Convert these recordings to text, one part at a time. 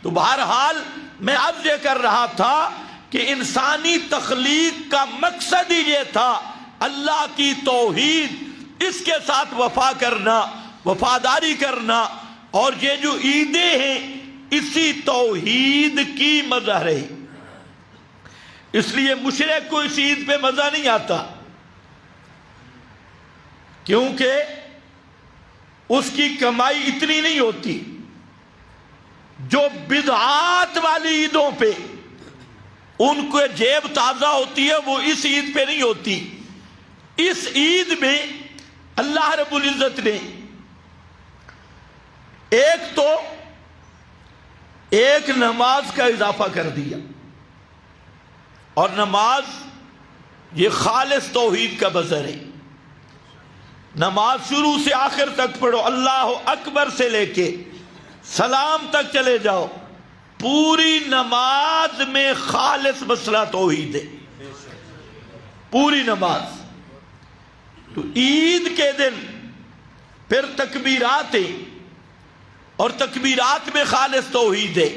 تو بہرحال میں عرض یہ کر رہا تھا کہ انسانی تخلیق کا مقصد ہی یہ تھا اللہ کی توحید، اس کے ساتھ وفا کرنا، وفاداری کرنا، اور یہ جو عیدیں ہیں اسی توحید کی مظہر ہے۔ اس لیے مشرک کو اس عید پہ مزہ نہیں آتا، کیونکہ اس کی کمائی اتنی نہیں ہوتی۔ جو بدعات والی عیدوں پہ ان کو جیب تازہ ہوتی ہے، وہ اس عید پہ نہیں ہوتی۔ اس عید میں اللہ رب العزت نے ایک نماز کا اضافہ کر دیا، اور نماز یہ خالص توحید کا مظہر ہے۔ نماز شروع سے آخر تک پڑھو، اللہ اکبر سے لے کے سلام تک چلے جاؤ، پوری نماز میں خالص مسئلہ توحید ہے، پوری نماز۔ تو عید کے دن پھر تکبیرات ہیں، اور تکبیرات میں خالص توحید ہے۔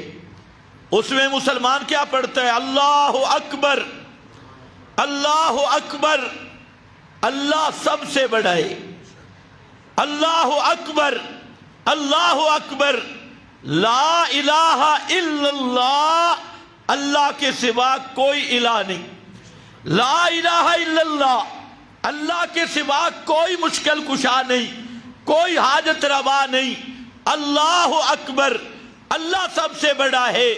اس میں مسلمان کیا پڑھتا ہے؟ اللہ اکبر، اللہ اکبر، اللہ سب سے بڑا ہے، اللہ اکبر، اللہ اکبر، لا الہ الا اللہ، اللہ کے سوا کوئی الہ نہیں، لا الہ الا اللہ، اللہ کے سوا کوئی مشکل کشا نہیں، کوئی حاجت روا نہیں، اللہ اکبر، اللہ سب سے بڑا ہے،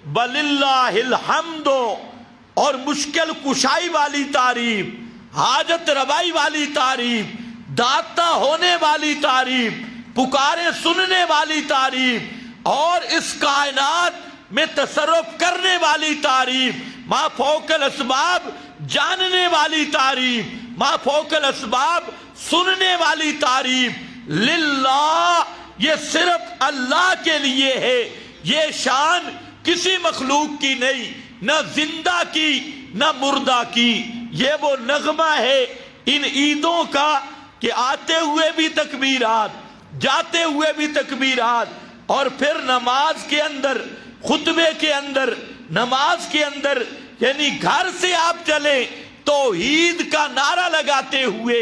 وَلِلَّهِ الْحَمْدُ، اور مشکل کشائی والی تعریف، حاجت روائی والی تعریف، داتا ہونے والی تعریف، پکارے سننے والی تعریف، اور اس کائنات میں تصرف کرنے والی تعریف، ما فوق الاسباب جاننے والی تعریف، ما فوق الاسباب سننے والی تعریف، للہ، یہ صرف اللہ کے لیے ہے۔ یہ شان کسی مخلوق کی نہیں، نہ زندہ کی نہ مردہ کی۔ یہ وہ نغمہ ہے ان عیدوں کا کہ آتے ہوئے بھی تکبیرات، جاتے ہوئے بھی تکبیرات، اور پھر نماز کے اندر، خطبے کے اندر، نماز کے اندر، یعنی گھر سے آپ چلیں توحید کا نعرہ لگاتے ہوئے،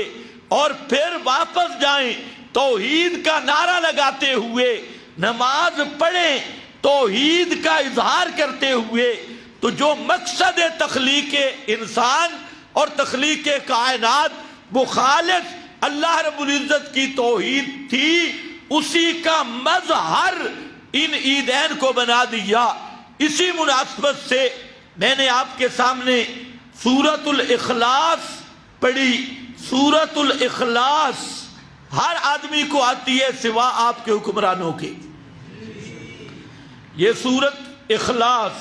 اور پھر واپس جائیں توحید کا نعرہ لگاتے ہوئے، نماز پڑھیں توحید کا اظہار کرتے ہوئے۔ تو جو مقصد تخلیق انسان اور تخلیق کائنات وہ خالص اللہ رب العزت کی توحید تھی، اسی کا مظہر ان عیدین کو بنا دیا۔ اسی مناسبت سے میں نے آپ کے سامنے سورۃ الاخلاص پڑھی۔ سورۃ الاخلاص ہر آدمی کو آتی ہے سوا آپ کے حکمرانوں کے۔ یہ سورۃ اخلاص،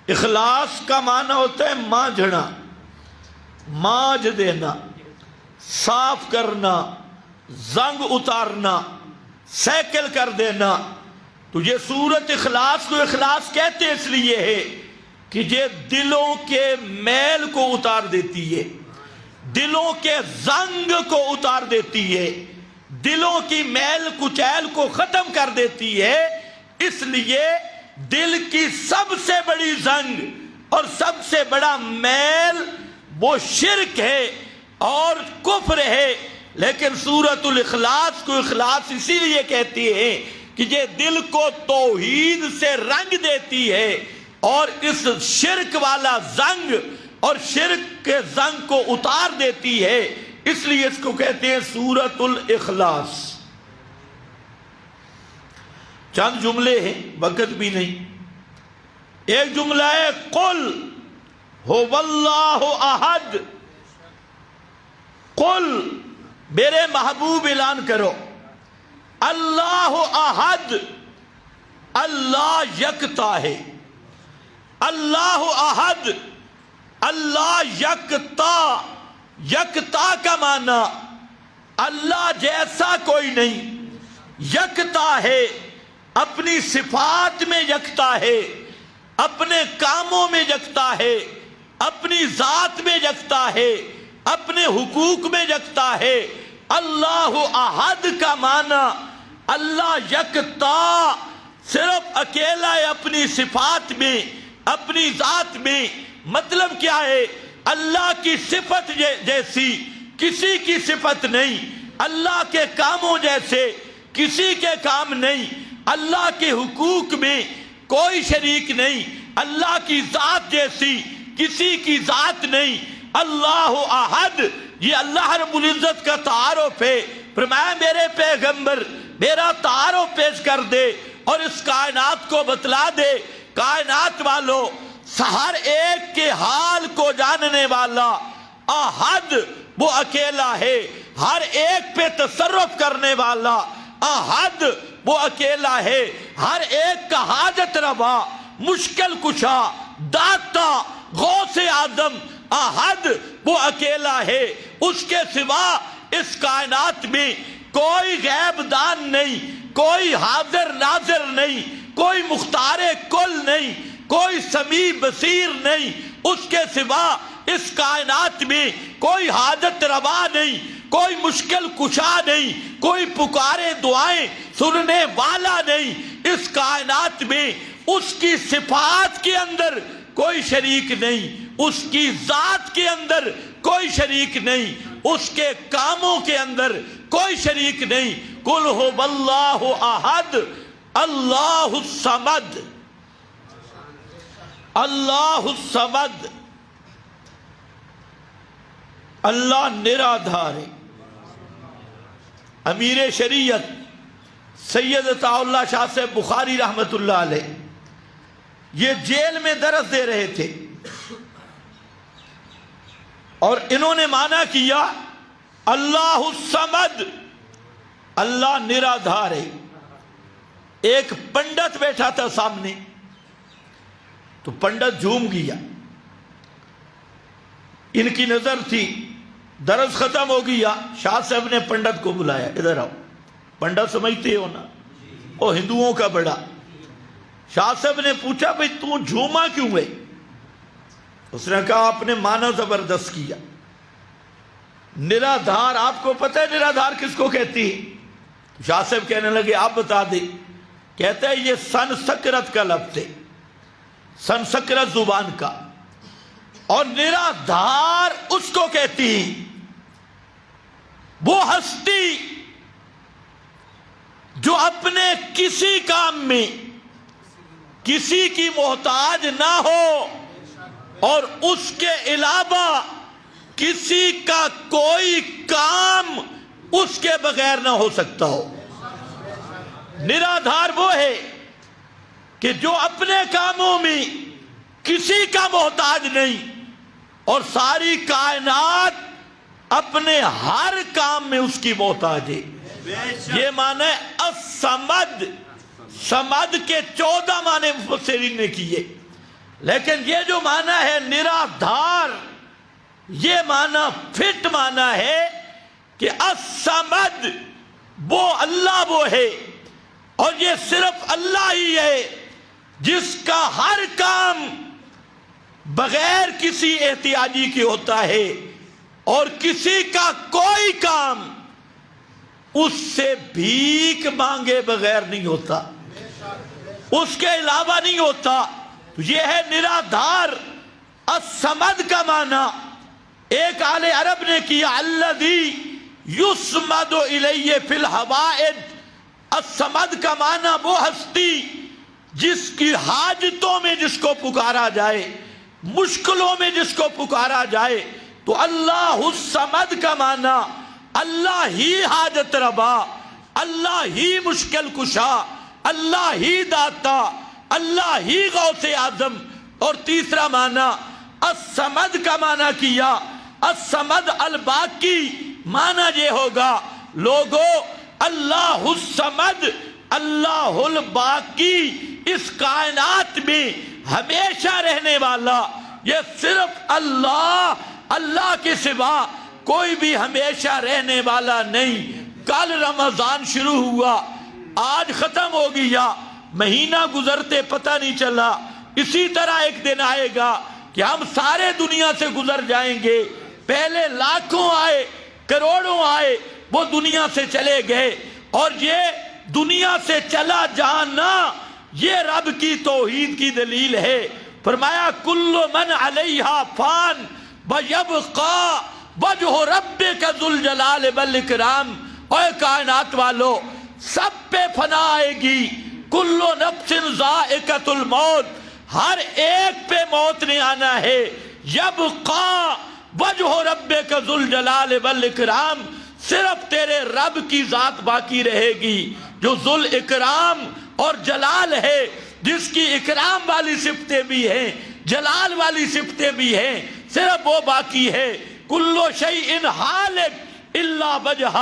اخلاص کا معنی ہوتا ہے مانجھنا، مانج دینا، صاف کرنا، زنگ اتارنا، سیکل کر دینا۔ تو یہ سورۃ اخلاص کو اخلاص کہتے اس لیے ہے کہ یہ دلوں کے میل کو اتار دیتی ہے، دلوں کے زنگ کو اتار دیتی ہے، دلوں کی میل کچیل کو ختم کر دیتی ہے۔ اس لیے دل کی سب سے بڑی زنگ اور سب سے بڑا میل وہ شرک ہے اور کفر ہے، لیکن سورۃ الاخلاص کو اخلاص اسی لیے کہتی ہے کہ یہ دل کو توحید سے رنگ دیتی ہے، اور اس شرک والا زنگ اور شرک کے زنگ کو اتار دیتی ہے، اس لیے اس کو کہتے ہیں سورۃ الاخلاص۔ چند جملے ہیں، وقت بھی نہیں۔ ایک جملہ ہے قل هو اللہ احد، قل میرے محبوب اعلان کرو، اللہ احد، اللہ یکتا ہے، اللہ احد، اللہ یکتا۔ یکتا کا معنی اللہ جیسا کوئی نہیں، یکتا ہے، اپنی صفات میں یکتا ہے، اپنے کاموں میں یکتا ہے، اپنی ذات میں یکتا ہے، اپنے حقوق میں یکتا ہے۔ اللہ احد کا معنی اللہ یکتا صرف اکیلا ہے اپنی صفات میں، اپنی ذات میں۔ مطلب کیا ہے؟ اللہ کی صفت جیسی کسی کی صفت نہیں، اللہ کے کاموں جیسے کسی کے کام نہیں، اللہ کے حقوق میں کوئی شریک نہیں، اللہ کی ذات جیسی کسی کی ذات نہیں۔ اللہ احد، یہ اللہ رب العزت کا تعارف ہے۔ فرمایا میرے پیغمبر میرا تعارف پیش کر دے اور اس کائنات کو بتلا دے، کائنات والو ہر ایک کے حال کو جاننے والا احد وہ اکیلا ہے، ہر ایک پہ تصرف کرنے والا احد وہ اکیلا ہے، ہر ایک کا حاجت روا، مشکل کشا، داتا، غوث اعظم احد وہ اکیلا ہے۔ اس کے سوا اس کائنات میں کوئی غیب دان نہیں، کوئی حاضر ناظر نہیں، کوئی مختار کل نہیں، کوئی سمیع بصیر نہیں۔ اس کے سوا اس کائنات میں کوئی حاجت روا نہیں، کوئی مشکل کشا نہیں، کوئی پکارے دعائیں سننے والا نہیں۔ اس کائنات میں اس کی صفات کے اندر کوئی شریک نہیں، اس کی ذات کے اندر کوئی شریک نہیں، اس کے کاموں کے اندر کوئی شریک نہیں۔ قل هو اللہ احد اللہ الصمد، اللہ الصمد، اللہ نرادھار ہے۔ امیر شریعت سید عطا اللہ شاہ سے بخاری رحمت اللہ علیہ یہ جیل میں درس دے رہے تھے اور انہوں نے معنی کیا اللہ الصمد، اللہ نرادھار ہے۔ ایک پنڈت بیٹھا تھا سامنے، تو پنڈت جھوم گیا، ان کی نظر تھی، درس ختم ہو گیا، شاہ صاحب نے پنڈت کو بلایا، ادھر آؤ۔ پنڈت سمجھتے ہو نا، وہ ہندوؤں کا بڑا۔ شاہ صاحب نے پوچھا بھئی تو جھوما کیوں ہے؟ اس نے کہا آپ نے معنی زبردست کیا۔ نرادھار، آپ کو پتہ ہے نرادھار کس کو کہتی ہے؟ شاہ صاحب کہنے لگے آپ بتا دیں۔ کہتا ہے یہ سنسکرت کا لفظ ہے، سنسکرت زبان کا، اور نرادھار اس کو کہتی ہے وہ ہستی جو اپنے کسی کام میں کسی کی محتاج نہ ہو اور اس کے علاوہ کسی کا کوئی کام اس کے بغیر نہ ہو سکتا ہو۔ نرادھار وہ ہے کہ جو اپنے کاموں میں کسی کا محتاج نہیں اور ساری کائنات اپنے ہر کام میں اس کی محتاج ہے۔ یہ معنی الصمد، صمد کے 14 معنی مفسرین نے کیے، لیکن یہ جو معنی ہے نرادھار، یہ معنی فٹ معنی ہے کہ الصمد وہ اللہ وہ ہے، اور یہ صرف اللہ ہی ہے جس کا ہر کام بغیر کسی احتیاجی کے ہوتا ہے اور کسی کا کوئی کام اس سے بھیک مانگے بغیر نہیں ہوتا، اس کے علاوہ نہیں ہوتا۔ تو یہ ہے نرادھار۔ الصمد کا معنی ایک اہل عرب نے کیا الذی یصمد الیہ فی الحوائج۔ الصمد کا معنی وہ ہستی جس کی حاجتوں میں جس کو پکارا جائے، مشکلوں میں جس کو پکارا جائے۔ تو اللہ الصمد کا معنی اللہ ہی حاجت روا، اللہ ہی مشکل کشا، اللہ ہی داتا، اللہ ہی غوث اعظم۔ اور تیسرا معنی الصمد کا معنی کیا الصمد الباقی، معنی یہ ہوگا لوگو اللہ الصمد اللہ الباقی، اس کائنات میں ہمیشہ رہنے والا۔ یہ صرف اللہ، اللہ کے سوا کوئی بھی ہمیشہ رہنے والا نہیں۔ کل رمضان شروع ہوا، آج ختم ہو گیا، مہینہ گزرتے پتہ نہیں چلا۔ اسی طرح ایک دن آئے گا کہ ہم سارے دنیا سے گزر جائیں گے۔ پہلے لاکھوں آئے، کروڑوں آئے، وہ دنیا سے چلے گئے، اور یہ دنیا سے چلا جانا یہ رب کی توحید کی دلیل ہے۔ فرمایا کل من علیہا فان ویبقا وجہ ربک ذو الجلال والاکرام۔ اے کائنات والو، سب پہ فنا آئے گی، کل نفس ذائقۃ الموت، ہر ایک پہ موت نے آنا ہے۔ یبقا وجہ ربک ذو الجلال والاکرام، صرف تیرے رب کی ذات باقی رہے گی جو ذو الاکرام اور جلال ہے، جس کی اکرام والی صفتیں بھی ہیں، جلال والی صفتیں بھی ہیں، صرف وہ باقی ہے۔ کل شیء ہالک الا وجہہ،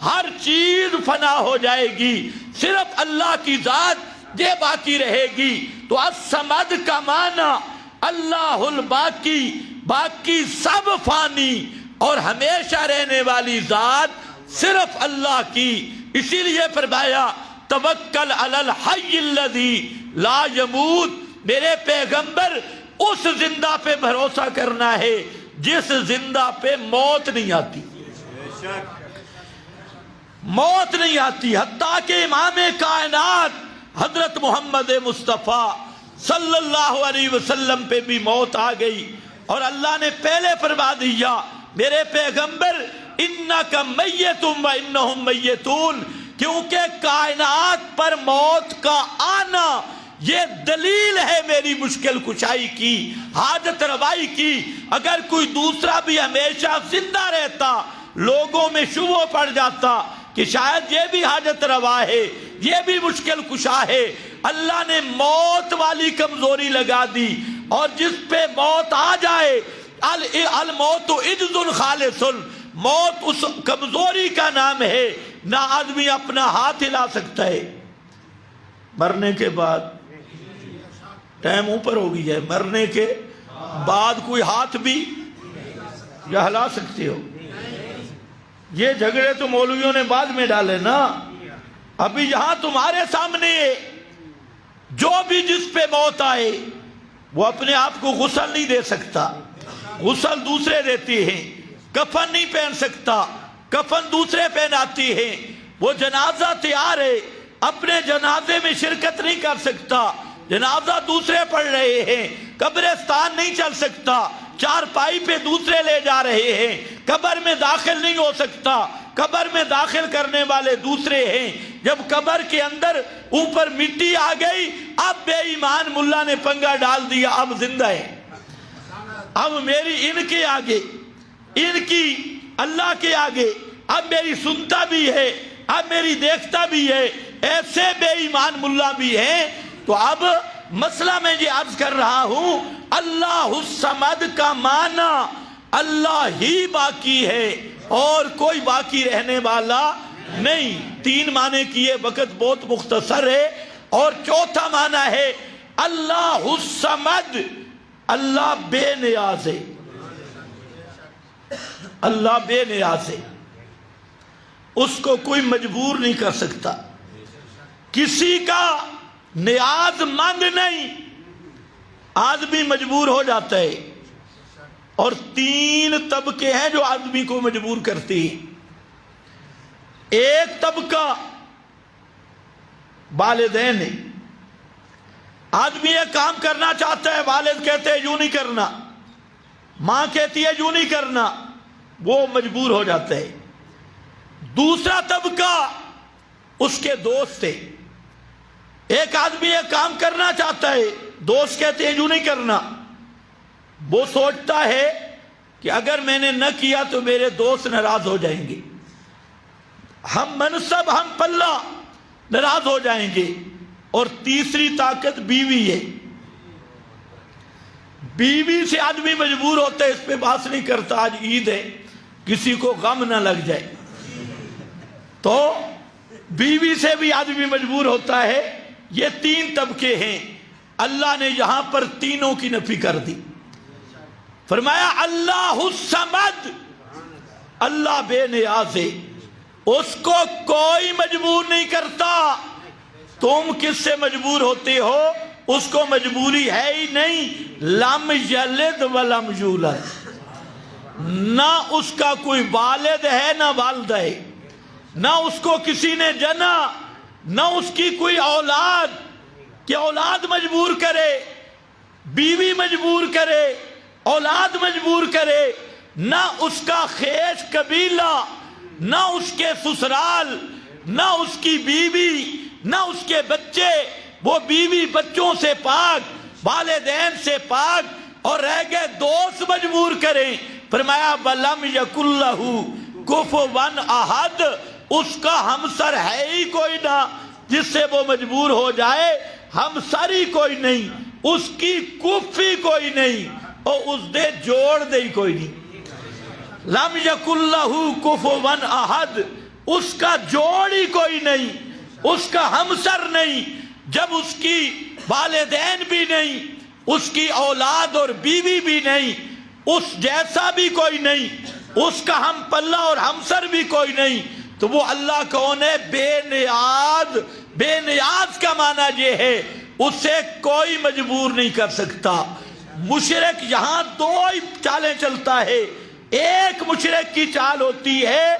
ہر چیز فنا ہو جائے گی، صرف اللہ کی ذات یہ باقی رہے گی۔ تو الصمد کا معنی اللہ الباقی، باقی سب فانی اور ہمیشہ رہنے والی ذات صرف اللہ کی۔ اسی لیے فرمایا توکل علی الحی الذی لا یموت، میرے پیغمبر اس زندہ پہ بھروسہ کرنا ہے جس زندہ پہ موت نہیں آتی، موت نہیں آتی۔ حتیٰ کہ امام کائنات حضرت محمد مصطفیٰ صلی اللہ علیہ وسلم پہ بھی موت آ گئی، اور اللہ نے پہلے فرما دیا میرے پیغمبر انکا میت و انہم میتون، کیونکہ کائنات پر موت کا آنا یہ دلیل ہے میری مشکل کشائی کی، حاجت روائی کی۔ اگر کوئی دوسرا بھی ہمیشہ زندہ رہتا، لوگوں میں شبہ پڑ جاتا کہ شاید یہ بھی حاجت روا ہے، یہ بھی مشکل کشا ہے۔ اللہ نے موت والی کمزوری لگا دی، اور جس پہ موت آ جائے الموت عجز خالص، موت اس کمزوری کا نام ہے، نہ آدمی اپنا ہاتھ ہلا سکتا ہے۔ مرنے کے بعد ٹائم اوپر ہو گئی ہے، مرنے کے بعد کوئی ہاتھ بھی یا ہلا سکتے ہو؟ یہ جھگڑے تو مولویوں نے بعد میں ڈالے نا، ابھی یہاں تمہارے سامنے جو بھی جس پہ موت آئے وہ اپنے آپ کو غسل نہیں دے سکتا، غسل دوسرے دیتے ہیں، کفن نہیں پہن سکتا، کفن دوسرے پہناتے ہیں، وہ جنازہ تیار ہے، اپنے جنازے میں شرکت نہیں کر سکتا، جنازہ دوسرے پڑھ رہے ہیں، قبرستان نہیں چل سکتا، چارپائی پہ دوسرے لے جا رہے ہیں، قبر میں داخل نہیں ہو سکتا، قبر میں داخل کرنے والے دوسرے ہیں۔ جب قبر کے اندر اوپر مٹی آ گئی، اب بے ایمان ملا نے پنگا ڈال دیا، اب زندہ ہے، اب میری ان کے آگے، ان کی اللہ کے آگے، اب میری سنتا بھی ہے، اب میری دیکھتا بھی ہے۔ ایسے بے ایمان ملا بھی ہیں۔ تو اب مسئلہ میں یہ عرض کر رہا ہوں، اللہ الصمد کا معنی اللہ ہی باقی ہے اور کوئی باقی رہنے والا نہیں۔ تین معنی کیے، وقت بہت مختصر ہے۔ اور چوتھا معنی ہے اللہ الصمد، اللہ بے نیاز ہے، اللہ بے نیاز ہے، اس کو کوئی مجبور نہیں کر سکتا، کسی کا نیاز مند نہیں، آدمی مجبور ہو جاتا ہے۔ اور تین طبقے ہیں جو آدمی کو مجبور کرتی ہیں۔ ایک طبقہ والدین ہے، آدمی یہ کام کرنا چاہتا ہے، والد کہتے ہیں یوں نہیں کرنا، ماں کہتی ہے یوں نہیں کرنا، وہ مجبور ہو جاتا ہے۔ دوسرا طبقہ اس کے دوست ہے، ایک آدمی یہ کام کرنا چاہتا ہے، دوست کہتے ہیں یوں نہیں کرنا، وہ سوچتا ہے کہ اگر میں نے نہ کیا تو میرے دوست ناراض ہو جائیں گے، ہم منصب، ہم پلہ ناراض ہو جائیں گے۔ اور تیسری طاقت بیوی ہے، بیوی سے آدمی مجبور ہوتا ہے، اس پہ بحث نہیں کرتا، آج عید ہے کسی کو غم نہ لگ جائے، تو بیوی سے بھی آدمی مجبور ہوتا ہے۔ یہ تین طبقے ہیں، اللہ نے یہاں پر تینوں کی نفی کر دی۔ فرمایا اللہ الصمد، اللہ بے نیاز ہے، اس کو کوئی مجبور نہیں کرتا۔ تم کس سے مجبور ہوتے ہو؟ اس کو مجبوری ہے ہی نہیں۔ لم یلد ولم یولد، نہ اس کا کوئی والد ہے نہ والدہ ہے، نہ اس کو کسی نے جنا، نہ اس کی کوئی اولاد، کہ اولاد مجبور کرے، بیوی مجبور کرے، اولاد مجبور کرے، نہ اس کا خیش قبیلہ، نہ اس کے سسرال، نہ اس کی بیوی، نہ اس کے بچے، وہ بیوی بچوں سے پاک، والدین سے پاک، اور رہ گئے دوست مجبور کریں۔ فرمایا وَلَمْ يَكُنْ لَهُ كُفُوًا أَحَدٌ، اس کا ہمسر ہے ہی کوئی نہ جس سے وہ مجبور ہو جائے، ہمسر ہی کوئی نہیں، اس کی کفی کوئی نہیں، اور اس دے جوڑ دے ہی کوئی نہیں۔ لم یکن لہ کفوا احد، اس کا جوڑ ہی کوئی نہیں، اس کا ہمسر نہیں، جب اس کی والدین بھی نہیں، اس کی اولاد اور بیوی بھی نہیں، اس جیسا بھی کوئی نہیں، اس کا ہم پلہ اور ہمسر بھی کوئی نہیں، تو وہ اللہ کون ہے؟ بے نیاز۔ بے نیاز کا معنی یہ ہے اسے کوئی مجبور نہیں کر سکتا۔ مشرک یہاں دو ہی چالیں چلتا ہے، ایک مشرک کی چال ہوتی ہے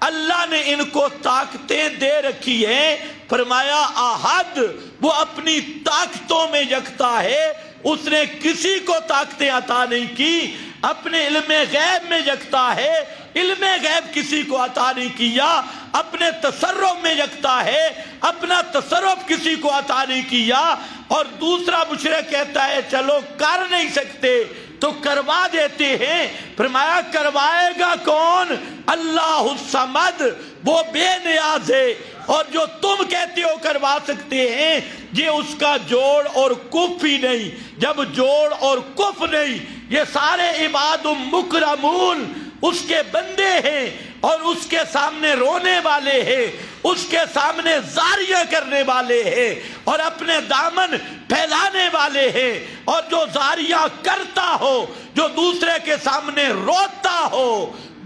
اللہ نے ان کو طاقتیں دے رکھی ہیں، فرمایا احد، وہ اپنی طاقتوں میں یکتا ہے، اس نے کسی کو طاقتیں عطا نہیں کی، اپنے علم غیب میں یکتا ہے، علم غیب کسی کو عطا نہیں کیا، اپنے تصرف میں یکتا ہے، اپنا تصرف کسی کو عطا نہیں کیا۔ اور دوسرا مشرک کہتا ہے چلو کر نہیں سکتے تو کروا دیتے ہیں، فرمایا کروائے گا کون؟ اللہ الصمد، وہ بے نیاز ہے، اور جو تم کہتے ہو کروا سکتے ہیں یہ اس کا جوڑ اور کف ہی نہیں۔ جب جوڑ اور کف نہیں، یہ سارے عباد مکرمون اس کے بندے ہیں، اور اس کے سامنے رونے والے ہیں، اس کے سامنے زاریاں کرنے والے ہیں، اور اپنے دامن پھیلانے والے ہیں، اور جو زاریاں کرتا ہو، جو دوسرے کے سامنے روتا ہو،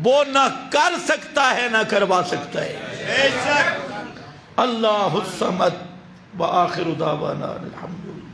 وہ نہ کر سکتا ہے نہ کروا سکتا ہے۔ اللہ الصمد وآخر دعوانا الحمدللہ۔